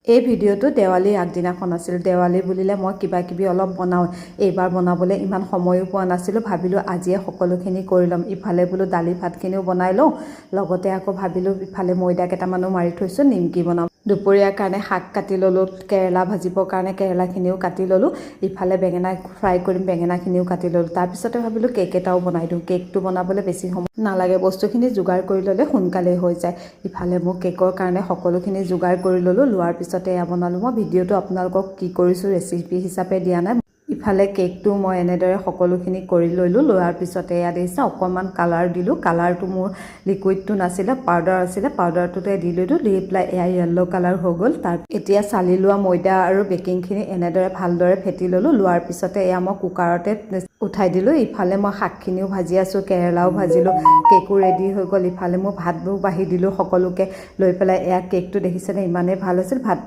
এই ভিডিঅ'টো দেৱালীৰ আগদিনাখন আছিল। দেৱালী বুলিলে মই কিবা কিবি অলপ বনাওঁ। এইবাৰ বনাবলৈ ইমান সময়ো পোৱা নাছিলোঁ। ভাবিলোঁ আজিয়ে সকলোখিনি কৰি ল'ম। ইফালে বোলো দালি ভাতখিনিও বনাই লওঁ, লগতে আকৌ ভাবিলোঁ ইফালে ময়দা কেইটামানো মাৰি থৈছোঁ, নিমকি বনাম। দুপৰীয়াৰ কাৰণে শাক কাটি ল'লোঁ, কেৰেলা ভাজিবৰ কাৰণে কেৰেলাখিনিও কাটি ল'লোঁ। ইফালে বেঙেনা ফ্ৰাই কৰিম, বেঙেনাখিনিও কাটি ল'লোঁ। তাৰপিছতে ভাবিলোঁ কেক এটাও বনাই দিওঁ। কেকটো বনাবলৈ বেছি সময় নালাগে, বস্তুখিনি যোগাৰ কৰি ল'লে সোনকালেই হৈ যায়। ইফালে মোক কেকৰ কাৰণে সকলোখিনি যোগাৰ কৰি ল'লোঁ। লোৱাৰ পিছতে এয়া বনালোঁ। মই ভিডিঅ'টো আপোনালোকক কি কৰিছোঁ ৰেচিপি হিচাপে দিয়া নাই। ইফালে কেকটো মই এনেদৰে সকলোখিনি কৰি ল'লোঁ। লোৱাৰ পিছতে এয়া দেখিছে অকণমান কালাৰ দিলোঁ। কালাৰটো মোৰ লিকুইডটো নাছিলে, পাউডাৰ আছিলে, পাউডাৰটোতে দি ল'লোঁ। দি পেলাই এয়া য়েল্ল' কালাৰ হৈ গ'ল। এতিয়া চালি লোৱা ময়দা আৰু বেকিংখিনি এনেদৰে ভালদৰে ফেটি ল'লোঁ। লোৱাৰ পিছতে এয়া মই কুকাৰতে উঠাই দিলোঁ। ইফালে মই শাকখিনিও ভাজি আছোঁ, কেৰেলাও ভাজিলোঁ, কেকো ৰেডি হৈ গ'ল। ইফালে মই ভাতবোৰ বাঢ়ি দিলোঁ সকলোকে লৈ পেলাই। এয়া কেকটো দেখিছেনে ইমানেই ভাল হৈছিল। ভাত